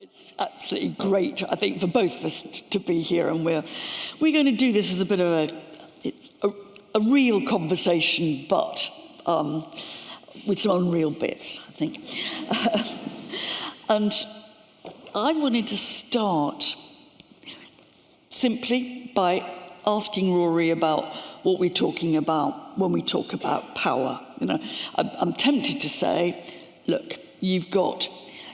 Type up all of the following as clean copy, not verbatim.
It's absolutely great, I think, for both of us to be here, and we're going to do this as a bit of a real conversation, but with some unreal bits, I think. And I wanted to start simply by asking Rory about what we're talking about when we talk about power. You know, I'm tempted to say, look, you've got,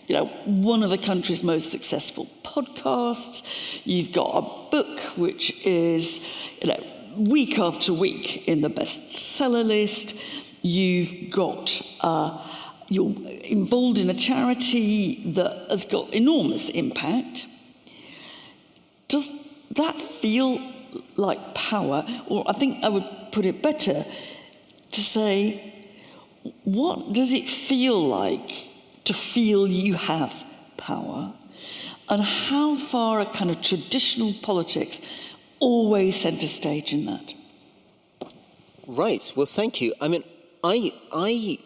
you know, one of the country's most successful podcasts. You've got a book which is, you know, week after week in the bestseller list. You've got, you're involved in a charity that has got enormous impact. Does that feel like power? Or I think I would put it better to say, what does it feel like to feel you have power? And how far are kind of traditional politics always centre stage in that? Right, well, thank you. I mean, I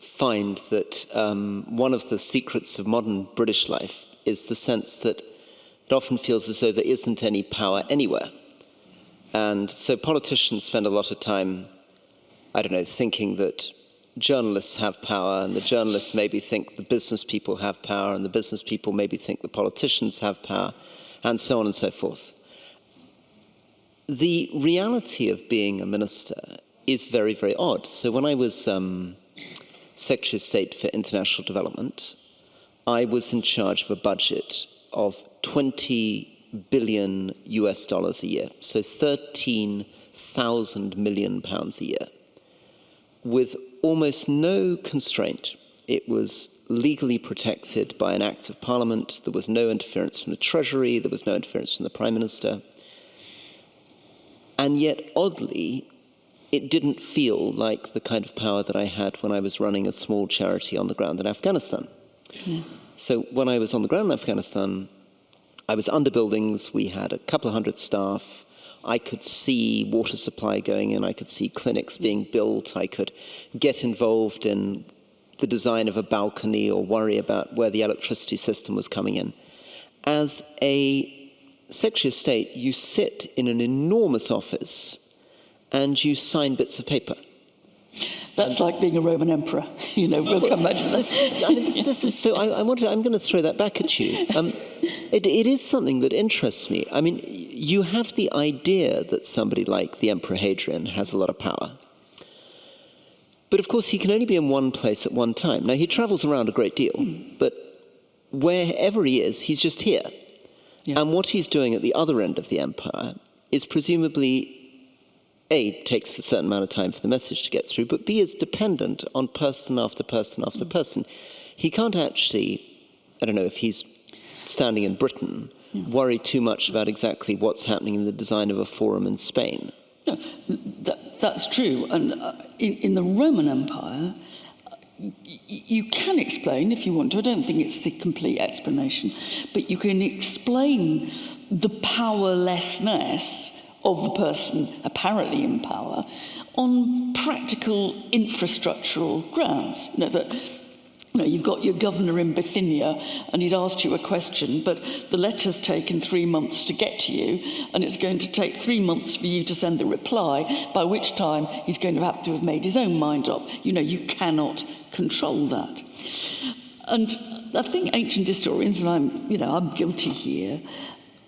find that one of the secrets of modern British life is the sense that it often feels as though there isn't any power anywhere. And so politicians spend a lot of time, I don't know, thinking that journalists have power, and the journalists maybe think the business people have power, and the business people maybe think the politicians have power, and so on and so forth. The reality of being a minister is very, very odd. So when I was Secretary of State for International Development, I was in charge of a budget of $20 billion US a year, so 13,000 million pounds a year, with almost no constraint. It was legally protected by an Act of Parliament. There was no interference from the Treasury. There was no interference from the Prime Minister. And yet, oddly, it didn't feel like the kind of power that I had when I was running a small charity on the ground in Afghanistan. Yeah. So when I was on the ground in Afghanistan, I was under buildings. We had a couple of hundred staff. I could see water supply going in. I could see clinics being built. I could get involved in the design of a balcony or worry about where the electricity system was coming in. As a Secretary of State, you sit in an enormous office and you sign bits of paper. That's like being a Roman emperor. You know, we'll come back to that. This is so. I'm going to throw that back at you. It is something that interests me. I mean, you have the idea that somebody like the Emperor Hadrian has a lot of power, but of course he can only be in one place at one time. Now he travels around a great deal, but wherever he is, he's just here. Yeah. And what he's doing at the other end of the empire is presumably, A, takes a certain amount of time for the message to get through, but B, is dependent on person after person after person. He can't actually, I don't know, if he's standing in Britain, worry too much about exactly what's happening in the design of a forum in Spain. No, that's true. And in the Roman Empire, you can explain, if you want to, I don't think it's the complete explanation, but you can explain the powerlessness of the person apparently in power on practical infrastructural grounds. You know, that, you know, you've got your governor in Bithynia and he's asked you a question, but the letter's taken 3 months to get to you, and it's going to take 3 months for you to send the reply, by which time he's going to have made his own mind up. You know, you cannot control that. And I think ancient historians, and I'm guilty here,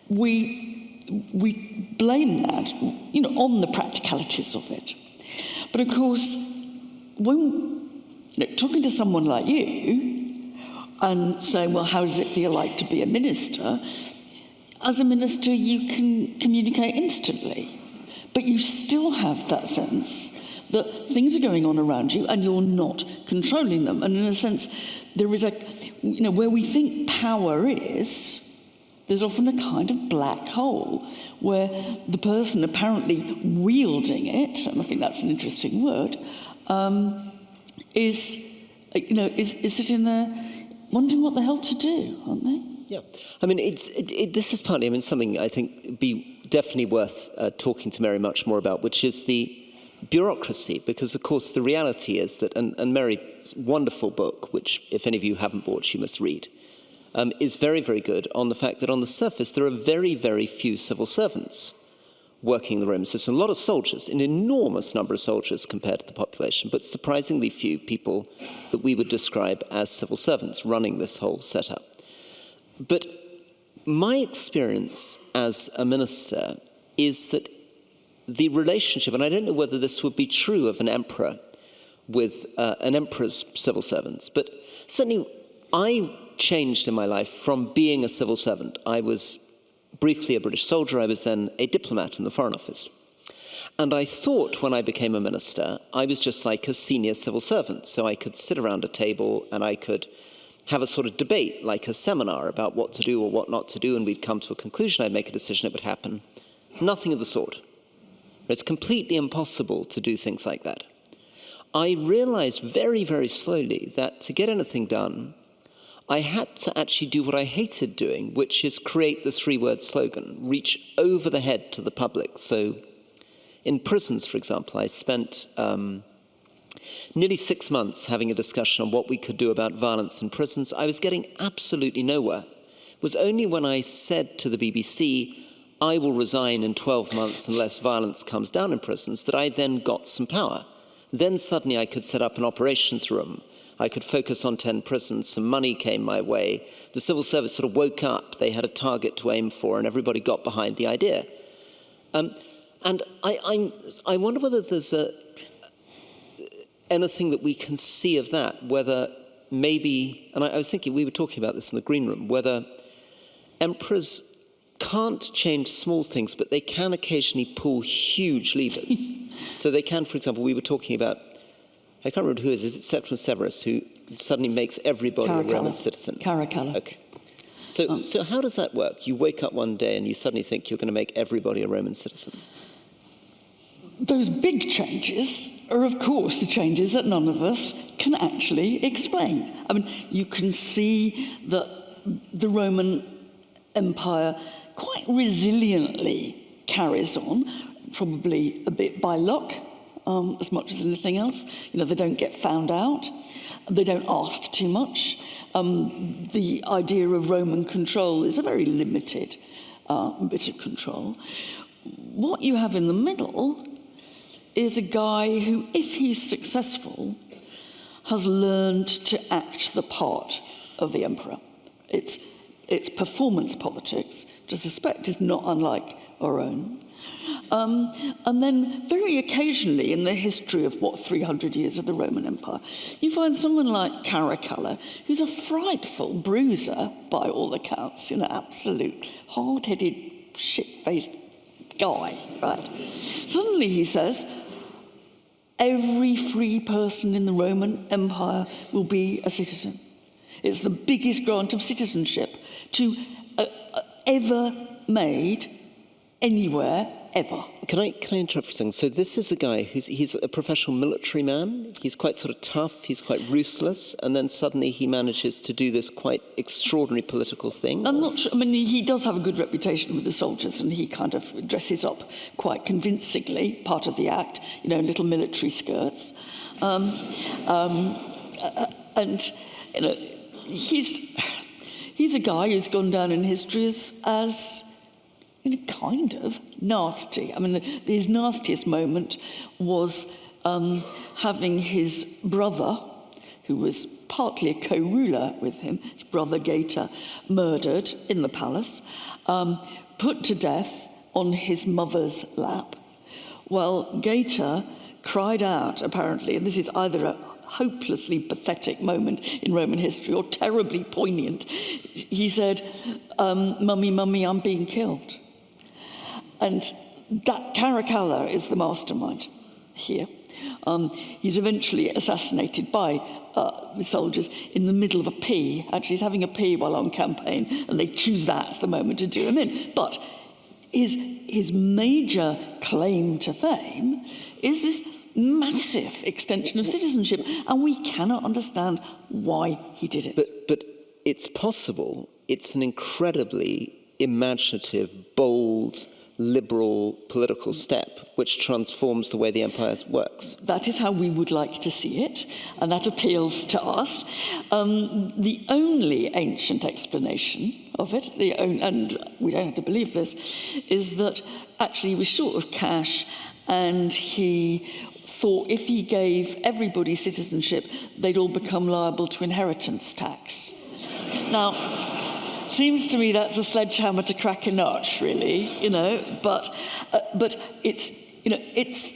we blame that, you know, on the practicalities of it. But of course, when talking to someone like you and saying, well, how does it feel like to be a minister? As a minister, you can communicate instantly, but you still have that sense that things are going on around you and you're not controlling them. And in a sense, there is where we think power is, there's often a kind of black hole where the person apparently wielding it, and I think that's an interesting word, is sitting there wondering what the hell to do, aren't they? Yeah. I mean, this is partly, something I think be definitely worth talking to Mary much more about, which is the bureaucracy, because, of course, the reality is that, and Mary's wonderful book, which, if any of you haven't bought, you must read, is very, very good on the fact that on the surface there are very, very few civil servants working in the Roman system. A lot of soldiers, an enormous number of soldiers compared to the population, but surprisingly few people that we would describe as civil servants running this whole setup. But my experience as a minister is that the relationship, and I don't know whether this would be true of an emperor with an emperor's civil servants, but certainly I changed in my life from being a civil servant. I was briefly a British soldier. I was then a diplomat in the Foreign Office. And I thought when I became a minister, I was just like a senior civil servant. So I could sit around a table and I could have a sort of debate, like a seminar about what to do or what not to do, and we'd come to a conclusion. I'd make a decision, it would happen. Nothing of the sort. It's completely impossible to do things like that. I realized very, very slowly that to get anything done, I had to actually do what I hated doing, which is create the three-word slogan, reach over the head to the public. So in prisons, for example, I spent nearly 6 months having a discussion on what we could do about violence in prisons. I was getting absolutely nowhere. It was only when I said to the BBC, I will resign in 12 months unless violence comes down in prisons, that I then got some power. Then suddenly I could set up an operations room. I could focus on 10 prisons. Some money came my way. The civil service sort of woke up. They had a target to aim for, and everybody got behind the idea. And I wonder whether there's anything that we can see of that, whether maybe, and I was thinking, we were talking about this in the green room, whether emperors can't change small things, but they can occasionally pull huge levers. So they can, for example, we were talking about, I can't remember who it is it Septimus Severus, who suddenly makes everybody a Roman citizen? Caracalla. Okay. So how does that work? You wake up one day and you suddenly think you're going to make everybody a Roman citizen. Those big changes are, of course, the changes that none of us can actually explain. I mean, you can see that the Roman Empire quite resiliently carries on, probably a bit by luck, as much as anything else. You know, they don't get found out. They don't ask too much. The idea of Roman control is a very limited bit of control. What you have in the middle is a guy who, if he's successful, has learned to act the part of the emperor. It's performance politics, which I suspect is not unlike our own. And then very occasionally in the history of, 300 years of the Roman Empire, you find someone like Caracalla, who's a frightful bruiser by all accounts, absolute hard-headed, shit-faced guy, right? Suddenly he says, every free person in the Roman Empire will be a citizen. It's the biggest grant of citizenship to ever made anywhere, ever. Can I interrupt for a second? So this is a guy he's a professional military man. He's quite sort of tough. He's quite ruthless. And then suddenly he manages to do this quite extraordinary political thing. I'm not sure. I mean, he does have a good reputation with the soldiers, and he kind of dresses up quite convincingly, part of the act, in little military skirts. He's a guy who's gone down in history as kind of nasty. I mean, his nastiest moment was having his brother, who was partly a co-ruler with him, his brother Gaeta, murdered in the palace, put to death on his mother's lap. Well, Gaeta cried out, apparently, and this is either a hopelessly pathetic moment in Roman history or terribly poignant. He said, "Mummy, mummy, I'm being killed." And that Caracalla is the mastermind here. He's eventually assassinated by the soldiers in the middle of a pee. Actually, he's having a pee while on campaign, and they choose that as the moment to do him in. But his major claim to fame is this massive extension of citizenship, and we cannot understand why he did it. But it's possible. It's an incredibly imaginative, bold, liberal political step which transforms the way the empire works. That is how we would like to see it, and that appeals to us. The only ancient explanation of it, and we don't have to believe this, is that actually he was short of cash, and he thought if he gave everybody citizenship, they'd all become liable to inheritance tax. Now, seems to me that's a sledgehammer to crack a nut, really, but it's, it's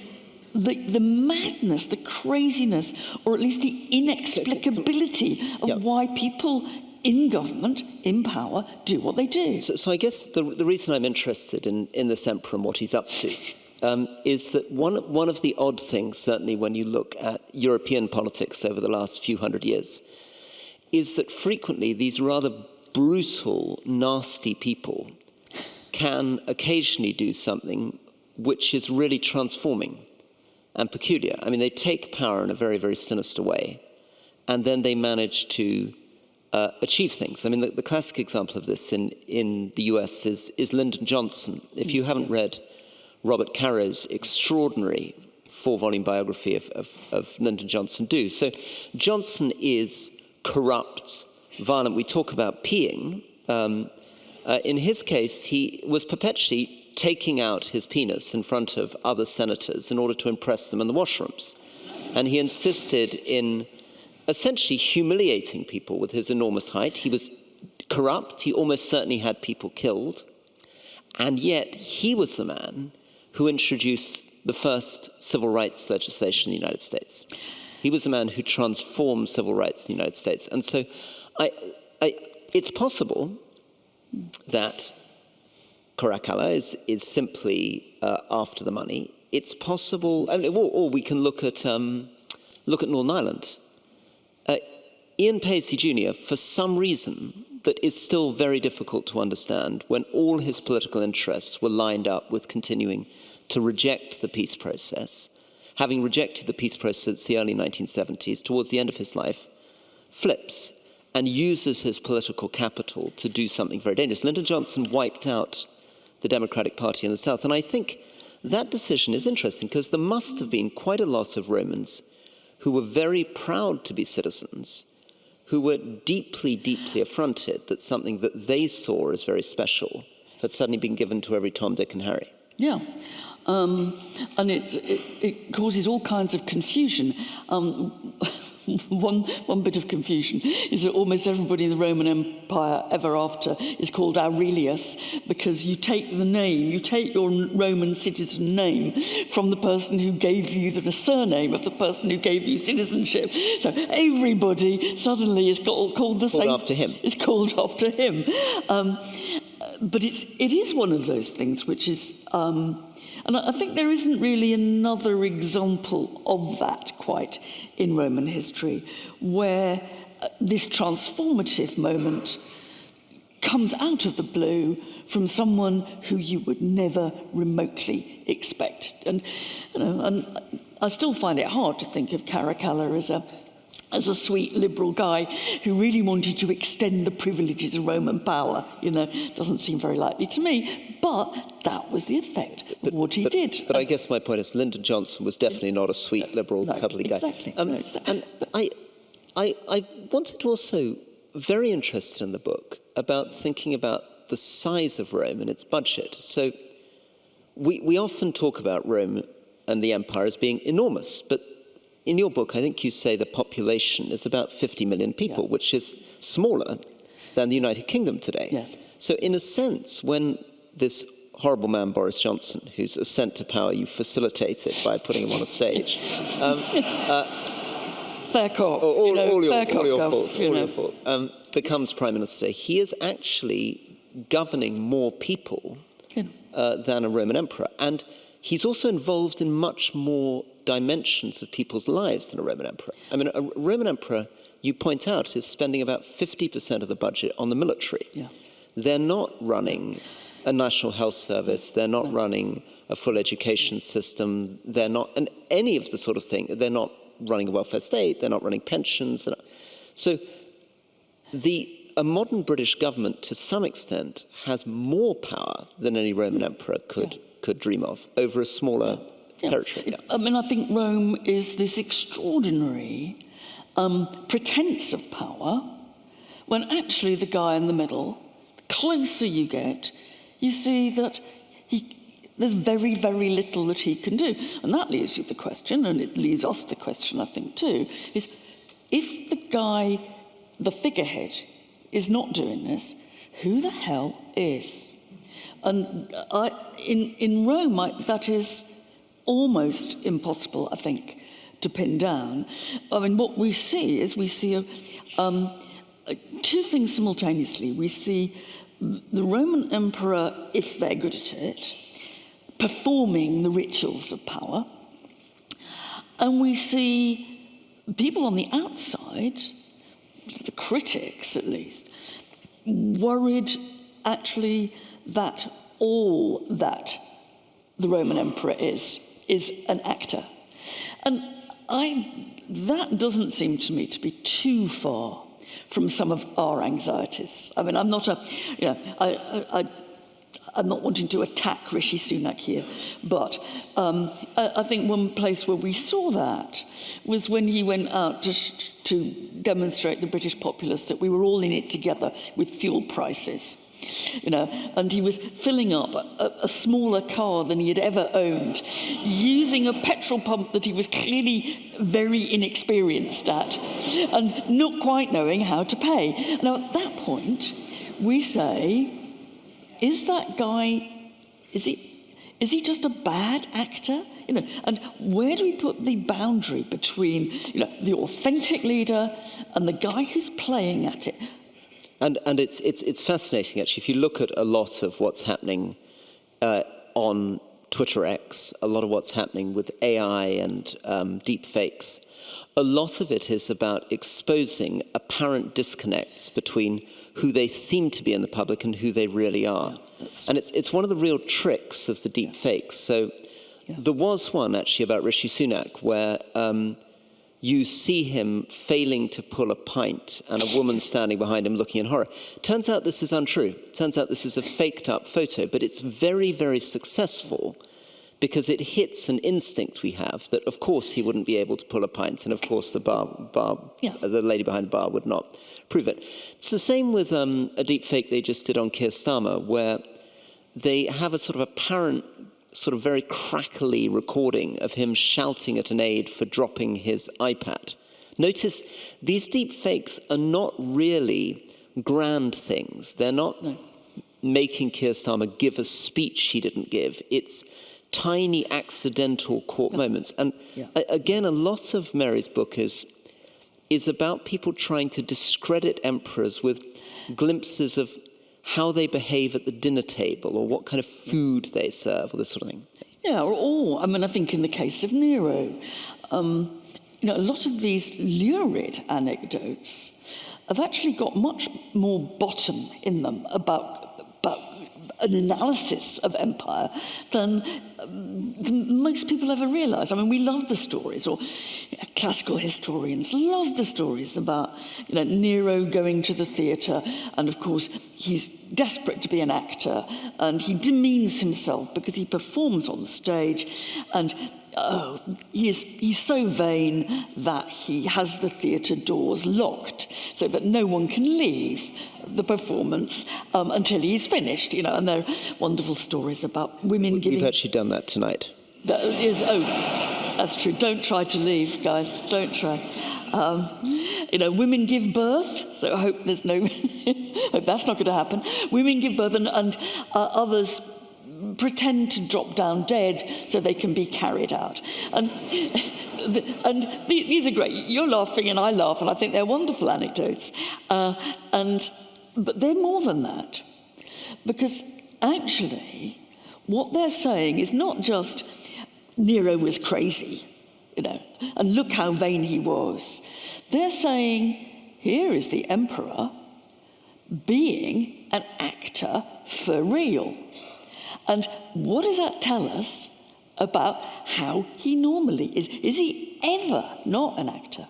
the madness, the craziness, or at least the inexplicability of why people in government, in power, do what they do. So I guess the reason I'm interested in this emperor and what he's up to is that one of the odd things, certainly when you look at European politics over the last few hundred years, is that frequently these rather brutal, nasty people can occasionally do something which is really transforming and peculiar. I mean, they take power in a very, very sinister way, and then they manage to achieve things. I mean, the classic example of this in the US is Lyndon Johnson. If you haven't read Robert Caro's extraordinary 4-volume biography of Lyndon Johnson, do. So Johnson is corrupt, violent. We talk about peeing. In his case, he was perpetually taking out his penis in front of other senators in order to impress them in the washrooms. And he insisted in essentially humiliating people with his enormous height. He was corrupt. He almost certainly had people killed. And yet he was the man who introduced the first civil rights legislation in the United States. He was the man who transformed civil rights in the United States. And so it's possible that Caracalla is simply after the money. It's possible, or we can look at Northern Ireland. Ian Paisley Jr., for some reason that is still very difficult to understand, when all his political interests were lined up with continuing to reject the peace process, having rejected the peace process since the early 1970s, towards the end of his life, flips and uses his political capital to do something very dangerous. Lyndon Johnson wiped out the Democratic Party in the South. And I think that decision is interesting because there must have been quite a lot of Romans who were very proud to be citizens, who were deeply, deeply affronted that something that they saw as very special had suddenly been given to every Tom, Dick and Harry. Yeah. And it causes all kinds of confusion. One bit of confusion is that almost everybody in the Roman Empire ever after is called Aurelius, because you take your Roman citizen name from the person who gave you the surname of the person who gave you citizenship. So everybody suddenly is called the same. Called after him. It's called after him. But it is one of those things which is... and I think there isn't really another example of that quite in Roman history, where this transformative moment comes out of the blue from someone who you would never remotely expect. And I still find it hard to think of Caracalla as a sweet liberal guy who really wanted to extend the privileges of Roman power. Doesn't seem very likely to me, but that was the effect of what he did. But I guess my point is Lyndon Johnson was definitely not a sweet, liberal, cuddly guy. Exactly. And I wanted to also, very interested in the book, about thinking about the size of Rome and its budget. So we often talk about Rome and the empire as being enormous, but in your book, I think you say the population is about 50 million people, which is smaller than the United Kingdom today. Yes. So in a sense, when this horrible man, Boris Johnson, whose ascent to power you facilitated by putting him on a stage... fair cop. All your fault. Becomes Prime Minister. He is actually governing more people than a Roman emperor. And he's also involved in much more dimensions of people's lives than a Roman emperor. I mean, a Roman emperor, you point out, is spending about 50% of the budget on the military. Yeah. They're not running a national health service. They're not running a full education system. They're not, and any of the sort of thing. They're not running a welfare state. They're not running pensions. So a modern British government, to some extent, has more power than any Roman emperor could dream of over a smaller territory. I mean, I think Rome is this extraordinary pretense of power, when actually the guy in the middle, the closer you get, you see that there's very, very little that he can do. And that leaves you the question, and it leaves us the question, I think, too, is if the guy, the figurehead, is not doing this, who the hell is? And in Rome, that is almost impossible, I think, to pin down. I mean, what we see is two things simultaneously. We see the Roman emperor, if they're good at it, performing the rituals of power, and we see people on the outside, the critics at least, worried actually that all that the Roman emperor is an actor. And that doesn't seem to me to be too far from some of our anxieties. I mean, I'm not I'm not wanting to attack Rishi Sunak here, but I think one place where we saw that was when he went out to demonstrate the British populace that we were all in it together with fuel prices. And he was filling up a smaller car than he had ever owned, using a petrol pump that he was clearly very inexperienced at, and not quite knowing how to pay. Now, at that point, we say, is that guy, is he just a bad actor? And where do we put the boundary between, the authentic leader and the guy who's playing at it? And it's fascinating, actually. If you look at a lot of what's happening on Twitter X, a lot of what's happening with AI and deep fakes, a lot of it is about exposing apparent disconnects between who they seem to be in the public and who they really are. And it's one of the real tricks of the deep fakes. So there was one, actually, about Rishi Sunak, where you see him failing to pull a pint and a woman standing behind him looking in horror. Turns out this is untrue. Turns out this is a faked up photo, but it's very, very successful because it hits an instinct we have that, of course, he wouldn't be able to pull a pint, and of course the lady behind the bar would not prove it. It's the same with a deep fake they just did on Keir Starmer, where they have a sort of apparent sort of very crackly recording of him shouting at an aide for dropping his iPad. Notice these deep fakes are not really grand things. They're not making Keir Starmer give a speech he didn't give. It's tiny accidental caught moments. And again, a lot of Mary's book is about people trying to discredit emperors with glimpses of how they behave at the dinner table or what kind of food they serve or this sort of thing. Yeah, or I mean, I think in the case of Nero, a lot of these lurid anecdotes have actually got much more bottom in them about an analysis of empire than most people ever realise. I mean, we love the stories, or classical historians love the stories about Nero going to the theatre, and of course he's desperate to be an actor, and he demeans himself because he performs on stage, and he's so vain that he has the theatre doors locked so that no one can leave the performance until he's finished, and there are wonderful stories about women giving... We've actually done that tonight. That's true. Don't try to leave, guys. Don't try. Women give birth, so I hope there's no... hope that's not going to happen. Women give birth and others pretend to drop down dead so they can be carried out. And these are great. You're laughing and I laugh, and I think they're wonderful anecdotes. But they're more than that. Because actually, what they're saying is not just Nero was crazy, and look how vain he was. They're saying, here is the emperor being an actor for real. And what does that tell us about how he normally is? Is he ever not an actor?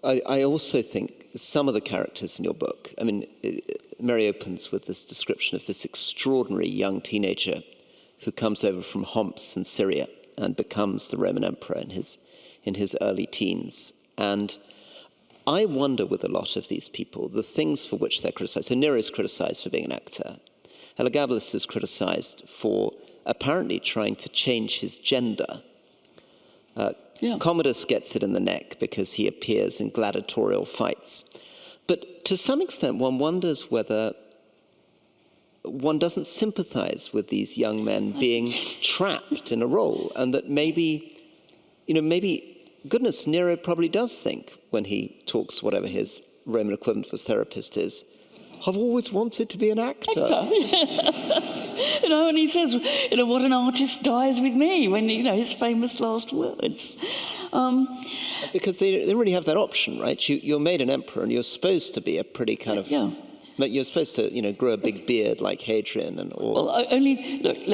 I also think some of the characters in your book, I mean, Mary opens with this description of this extraordinary young teenager who comes over from Homs in Syria and becomes the Roman emperor in his early teens. And I wonder with a lot of these people, the things for which they're criticized. So Nero is criticized for being an actor. Heliogabalus is criticized for apparently trying to change his gender. Commodus gets it in the neck because he appears in gladiatorial fights. But to some extent, one wonders whether one doesn't sympathize with these young men being trapped in a role, and that maybe, goodness, Nero probably does think when he talks, whatever his Roman equivalent for therapist is, I've always wanted to be an actor. Yes. And he says, what an artist dies with me, when, his famous last words. Because they don't really have that option, right? You're made an emperor and you're supposed to be a pretty kind of... Yeah. But you're supposed to, grow a big beard like Hadrian and all. Well, let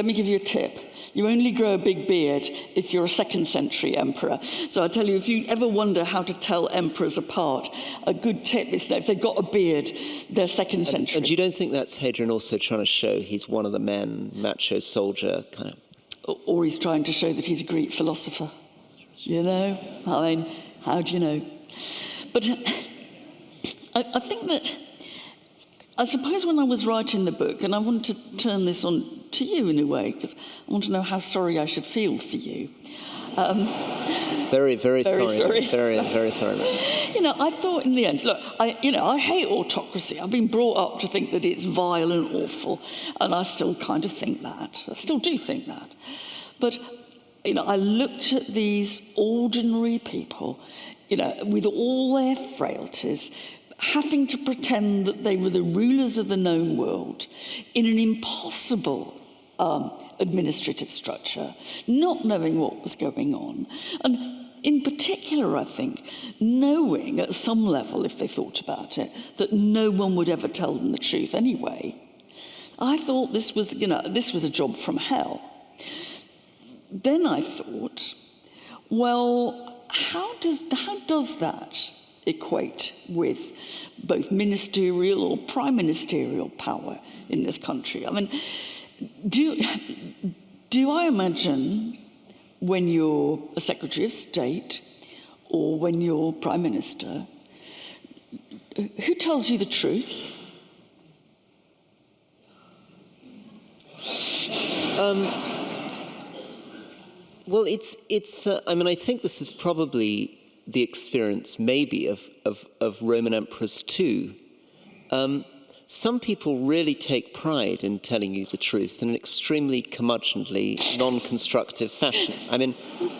me give you a tip. You only grow a big beard if you're a 2nd century emperor. So I tell you, if you ever wonder how to tell emperors apart, a good tip is that if they've got a beard, they're 2nd century. And you don't think that's Hadrian also trying to show he's one of the men, macho soldier kind of? Or he's trying to show that he's a Greek philosopher. I mean, how do you know? But I think that, I suppose when I was writing the book, and I want to turn this on to you in a way, because I want to know how sorry I should feel for you. Very, very sorry. Very, very sorry. I thought in the end, look, I hate autocracy. I've been brought up to think that it's vile and awful, and I still kind of think that. I still do think that. But, I looked at these ordinary people, with all their frailties, having to pretend that they were the rulers of the known world in an impossible administrative structure, not knowing what was going on. And in particular, I think, knowing at some level, if they thought about it, that no one would ever tell them the truth anyway. I thought this was a job from hell. Then I thought, well, how does that equate with both ministerial or prime ministerial power in this country? I mean, do I imagine when you're a Secretary of State or when you're Prime Minister, who tells you the truth? Well, I think this is probably the experience maybe of Roman emperors too. Some people really take pride in telling you the truth in an extremely curmudgeonly, non-constructive fashion. I mean,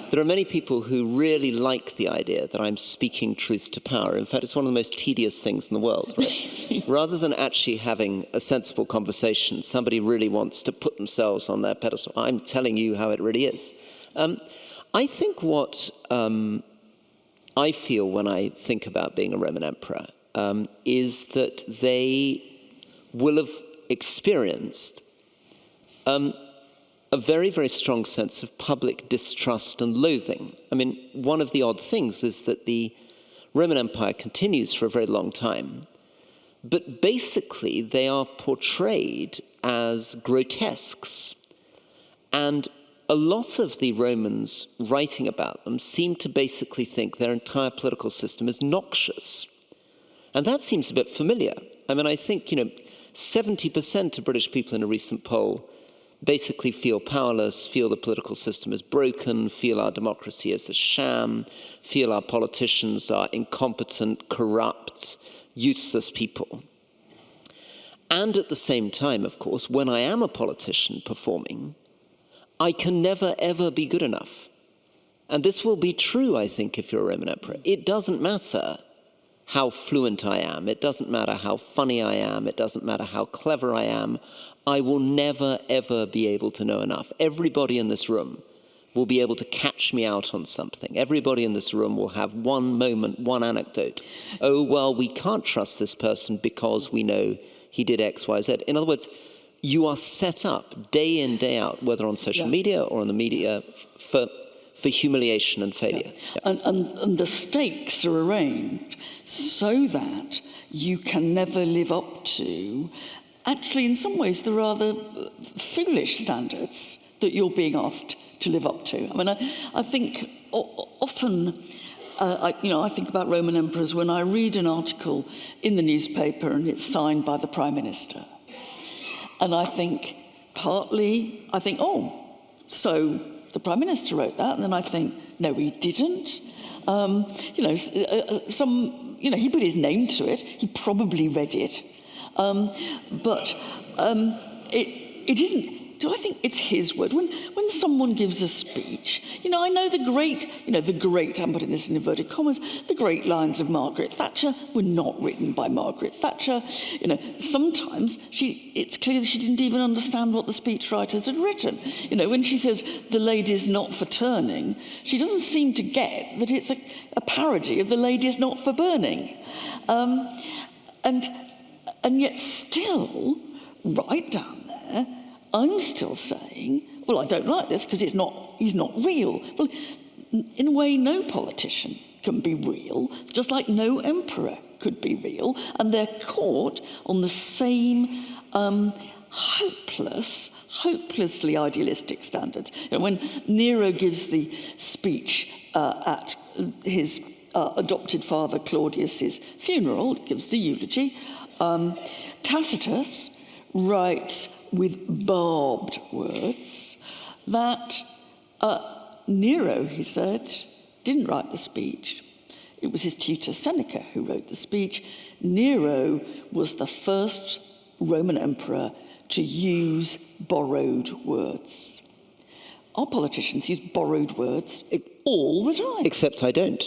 there are many people who really like the idea that I'm speaking truth to power. In fact, it's one of the most tedious things in the world. Right? Rather than actually having a sensible conversation, somebody really wants to put themselves on their pedestal. I'm telling you how it really is. I think what I feel when I think about being a Roman emperor is that they will have experienced a very, very strong sense of public distrust and loathing. I mean, one of the odd things is that the Roman Empire continues for a very long time, but basically they are portrayed as grotesques. And a lot of the Romans writing about them seem to basically think their entire political system is noxious. And that seems a bit familiar. I mean, I think, 70% of British people in a recent poll basically feel powerless, feel the political system is broken, feel our democracy is a sham, feel our politicians are incompetent, corrupt, useless people. And at the same time, of course, when I am a politician performing, I can never, ever be good enough. And this will be true, I think, if you're a Roman emperor. It doesn't matter how fluent I am. It doesn't matter how funny I am. It doesn't matter how clever I am. I will never, ever be able to know enough. Everybody in this room will be able to catch me out on something. Everybody in this room will have one moment, one anecdote. Oh, well, we can't trust this person because we know he did X, Y, Z. In other words, you are set up day in, day out, whether on social media or on the media, for humiliation and failure. Yeah. And the stakes are arranged so that you can never live up to, actually, in some ways, the rather foolish standards that you're being asked to live up to. I mean, I think often, I think about Roman emperors when I read an article in the newspaper and it's signed by the Prime Minister. And I think, oh, so the Prime Minister wrote that, and then I think, no, he didn't. He put his name to it. He probably read it. But it isn't. Do I think it's his word? When someone gives a speech, I know the great, I'm putting this in inverted commas, the great lines of Margaret Thatcher were not written by Margaret Thatcher. Sometimes it's clear that she didn't even understand what the speechwriters had written. When she says the lady's not for turning, she doesn't seem to get that it's a parody of the lady's not for burning. And yet still, right down there, I'm still saying, well, I don't like this because he's not real. Well, in a way, no politician can be real, just like no emperor could be real, and they're caught on the same hopelessly idealistic standards. When Nero gives the speech at his adopted father Claudius's funeral, gives the eulogy, Tacitus writes with barbed words that Nero, he said, didn't write the speech. It was his tutor Seneca who wrote the speech. Nero was the first Roman emperor to use borrowed words. Our politicians use borrowed words all the time. Except I don't.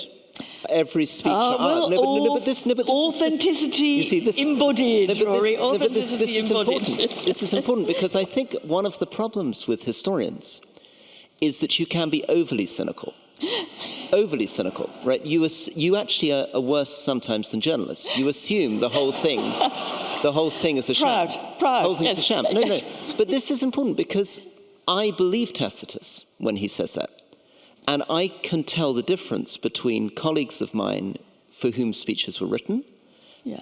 Every speech. Authenticity embodied, Rory. This is important. This is important because I think one of the problems with historians is that you can be overly cynical. Overly cynical, right? You actually are worse sometimes than journalists. You assume the whole thing is a sham. Proud. The whole thing is a sham. No. But this is important because I believe Tacitus when he says that. And I can tell the difference between colleagues of mine for whom speeches were written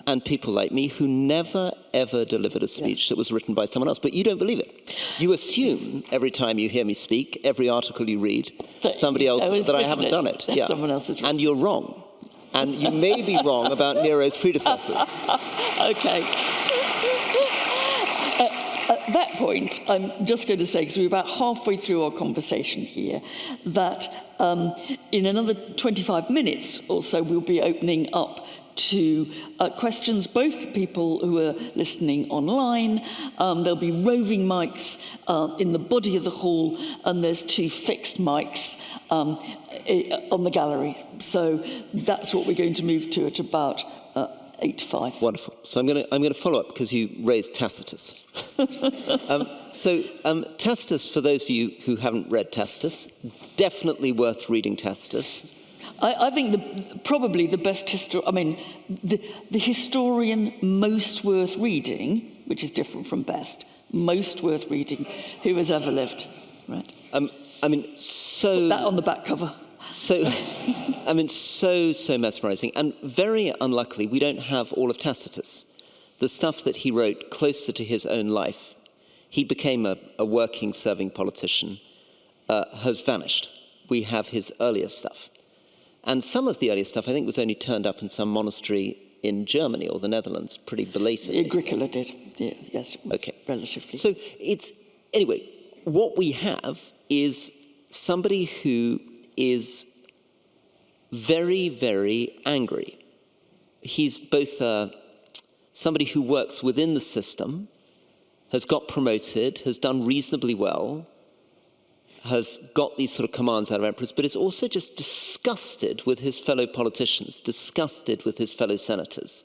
and people like me who never, ever delivered a speech that was written by someone else. But you don't believe it. You assume every time you hear me speak, every article you read, somebody else, that I haven't done it. Yeah. Someone else is wrong. And you're wrong. And you may be wrong about Nero's predecessors. Okay. At that point, I'm just going to say, because we're about halfway through our conversation here, that in another 25 minutes or so, we'll be opening up to questions, both for people who are listening online. There'll be roving mics in the body of the hall, and there's 2 fixed mics on the gallery. So that's what we're going to move to at about 8:05. Wonderful. So I'm going to follow up because you raised Tacitus. Tacitus, for those of you who haven't read Tacitus, definitely worth reading Tacitus. I think probably the best the historian most worth reading, which is different from best, most worth reading, who has ever lived. Right. So put that on the back cover. So mesmerizing. And very unluckily, we don't have all of Tacitus. The stuff that he wrote closer to his own life, he became a working, serving politician, has vanished. We have his earlier stuff. And some of the earlier stuff, I think, was only turned up in some monastery in Germany or the Netherlands pretty belatedly. Agricola did. Yeah, yes, it was relatively. So anyway, what we have is somebody who is very, very angry. He's both somebody who works within the system, has got promoted, has done reasonably well, has got these sort of commands out of emperors, but is also just disgusted with his fellow politicians, disgusted with his fellow senators.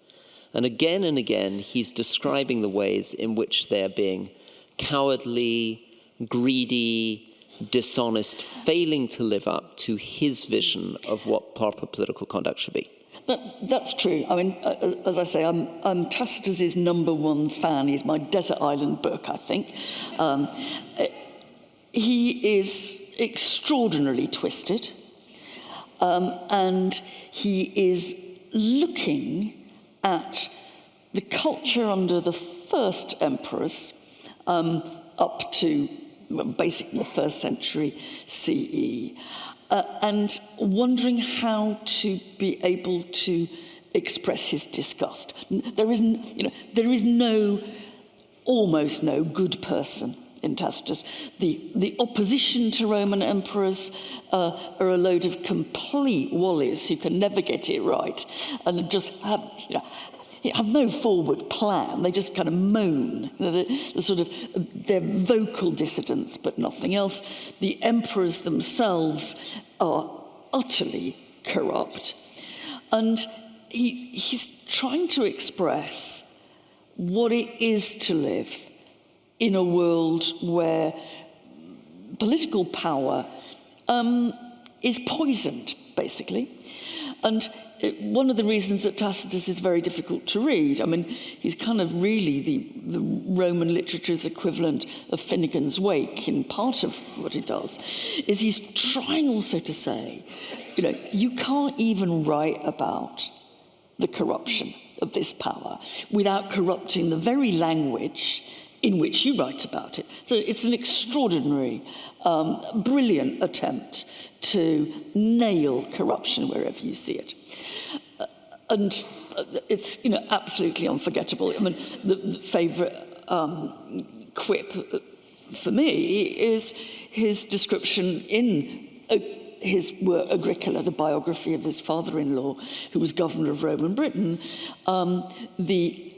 And again, he's describing the ways in which they're being cowardly, greedy, dishonest, failing to live up to his vision of what proper political conduct should be. That's true. I mean, as I say, I'm Tacitus's #1 fan. He's my Desert Island book, I think. He is extraordinarily twisted, and he is looking at the culture under the first emperors up to basically the 1st century CE, and wondering how to be able to express his disgust. There is almost no good person in Tacitus. The opposition to Roman emperors are a load of complete wallies who can never get it right and just have no forward plan. They just kind of moan. The sort of they're vocal dissidents, but nothing else. The emperors themselves are utterly corrupt, and he's trying to express what it is to live in a world where political power is poisoned, basically. And one of the reasons that Tacitus is very difficult to read, I mean, he's kind of really the Roman literature's equivalent of Finnegan's Wake in part of what he does, is he's trying also to say, you can't even write about the corruption of this power without corrupting the very language in which you write about it. So it's an extraordinary, brilliant attempt to nail corruption wherever you see it. And it's, absolutely unforgettable. I mean, the favourite quip for me is his description in his work Agricola, the biography of his father-in-law, who was governor of Roman Britain, the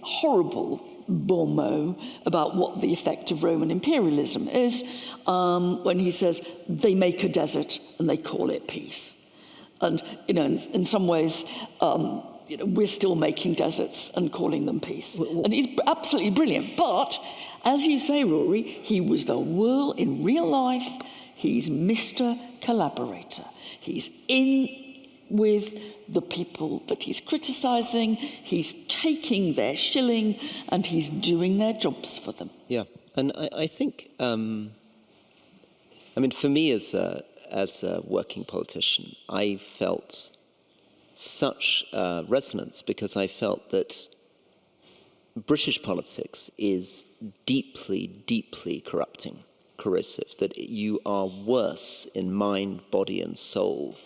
horrible bon mot about what the effect of Roman imperialism is, when he says they make a desert and they call it peace. And in some ways, we're still making deserts and calling them peace. And he's absolutely brilliant. But as you say, Rory, he was the world in real life. He's Mr. Collaborator. He's in with the people that he's criticising, he's taking their shilling, and he's doing their jobs for them. Yeah, and I think, for me as a working politician, I felt such resonance because I felt that British politics is deeply, deeply corrosive, that you are worse in mind, body, and soul,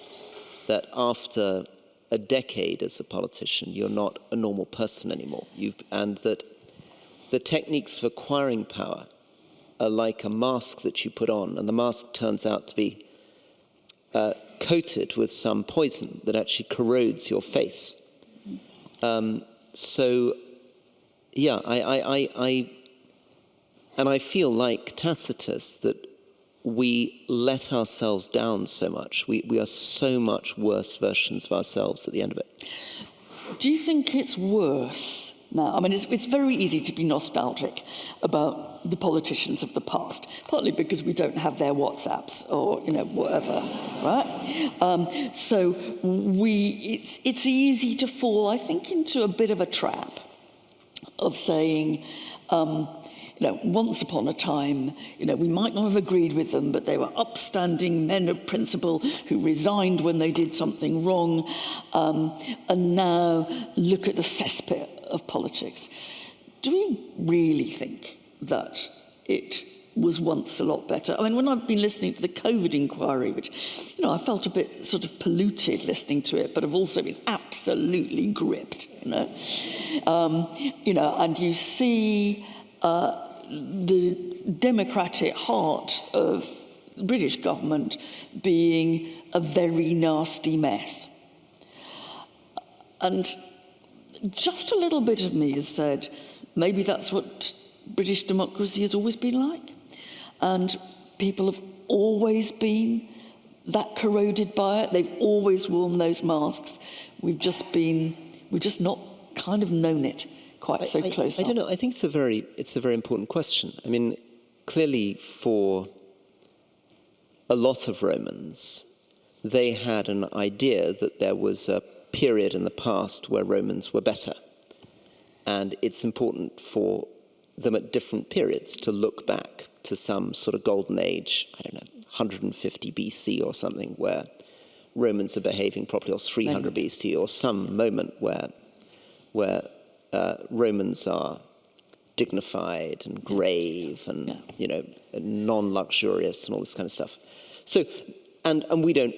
that after a decade as a politician, you're not a normal person anymore. And that the techniques of acquiring power are like a mask that you put on, and the mask turns out to be coated with some poison that actually corrodes your face. I feel like Tacitus that we let ourselves down so much. We are so much worse versions of ourselves at the end of it. Do you think it's worse now? I mean, it's very easy to be nostalgic about the politicians of the past, partly because we don't have their WhatsApps or, whatever, right? So it's easy to fall, I think, into a bit of a trap of saying, once upon a time, we might not have agreed with them, but they were upstanding men of principle who resigned when they did something wrong, and now look at the cesspit of politics. Do we really think that it was once a lot better? I mean, when I've been listening to the COVID inquiry, which, I felt a bit sort of polluted listening to it, but I've also been absolutely gripped, and you see the democratic heart of the British government being a very nasty mess. And just a little bit of me has said, maybe that's what British democracy has always been like. And people have always been that corroded by it. They've always worn those masks. We've just not kind of known it quite so close. I don't know. I think it's a very important question. I mean, clearly for a lot of Romans, they had an idea that there was a period in the past where Romans were better. And it's important for them at different periods to look back to some sort of golden age, I don't know, 150 BC or something, where Romans are behaving properly, or 300 BC, or some moment where Romans are dignified and grave and non-luxurious and all this kind of stuff. So, and we don't,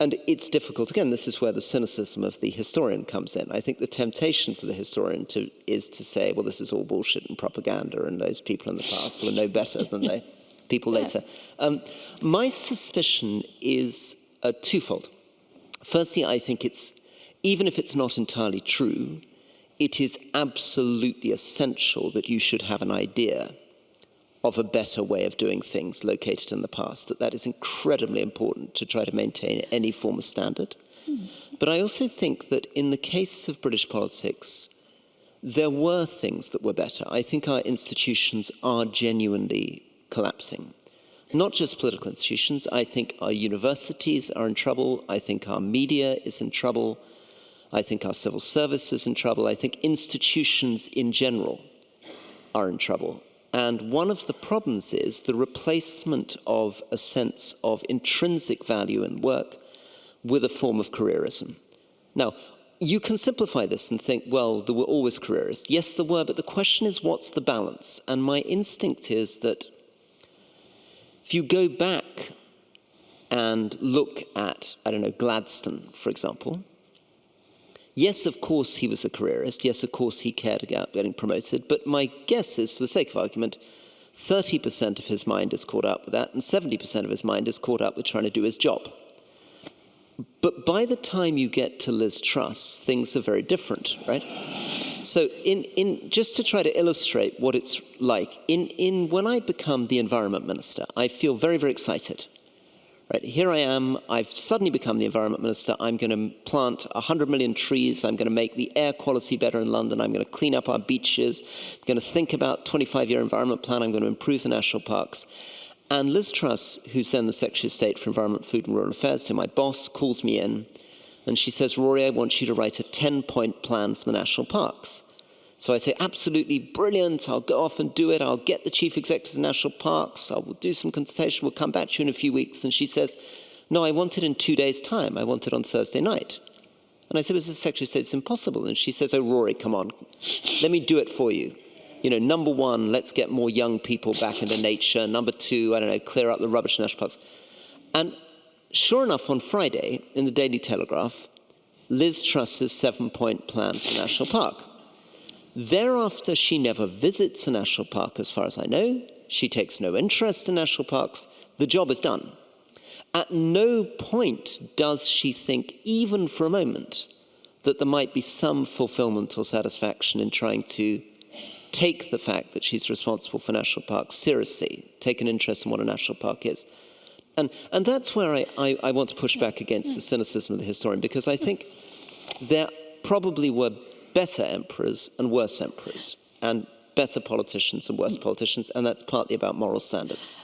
and it's difficult. Again, this is where the cynicism of the historian comes in. I think the temptation for the historian is to say, well, this is all bullshit and propaganda, and those people in the past were no better than the people later. My suspicion is twofold. Firstly, I think even if it's not entirely true, it is absolutely essential that you should have an idea of a better way of doing things located in the past, that is incredibly important to try to maintain any form of standard. But I also think that in the case of British politics, there were things that were better. I think our institutions are genuinely collapsing. Not just political institutions. I think our universities are in trouble. I think our media is in trouble. I think our civil service is in trouble. I think institutions in general are in trouble. And one of the problems is the replacement of a sense of intrinsic value in work with a form of careerism. Now, you can simplify this and think, well, there were always careerists. Yes, there were, but the question is, what's the balance? And my instinct is that if you go back and look at, I don't know, Gladstone, for example, yes, of course, he was a careerist. Yes, of course, he cared about getting promoted. But my guess is, for the sake of argument, 30% of his mind is caught up with that, and 70% of his mind is caught up with trying to do his job. But by the time you get to Liz Truss, things are very different, right? So just to try to illustrate what it's like, when I become the environment minister, I feel very, very excited. Right, here I am, I've suddenly become the environment minister. I'm going to plant 100 million trees. I'm going to make the air quality better in London. I'm going to clean up our beaches. I'm going to think about 25-year environment plan. I'm going to improve the national parks. And Liz Truss, who's then the Secretary of State for Environment, Food and Rural Affairs, so my boss, calls me in, and she says, Rory, I want you to write a 10-point plan for the national parks. So I say, absolutely brilliant. I'll go off and do it. I'll get the chief executives of national parks. I will do some consultation. We'll come back to you in a few weeks. And she says, no, I want it in 2 days' time. I want it on Thursday night. And I said, well, the Secretary of State, it's impossible. And she says, oh, Rory, come on. Let me do it for you. Number one, let's get more young people back into nature. Number two, I don't know, clear up the rubbish in national parks. And sure enough, on Friday, in the Daily Telegraph, Liz Truss's 7-point plan for the national park. Thereafter, she never visits a national park, as far as I know. She takes no interest in national parks. The job is done. At no point does she think, even for a moment, that there might be some fulfillment or satisfaction in trying to take the fact that she's responsible for national parks seriously, take an interest in what a national park is. And that's where I want to push back against the cynicism of the historian, because I think there probably were better emperors and worse emperors, and better politicians and worse politicians, and that's partly about moral standards.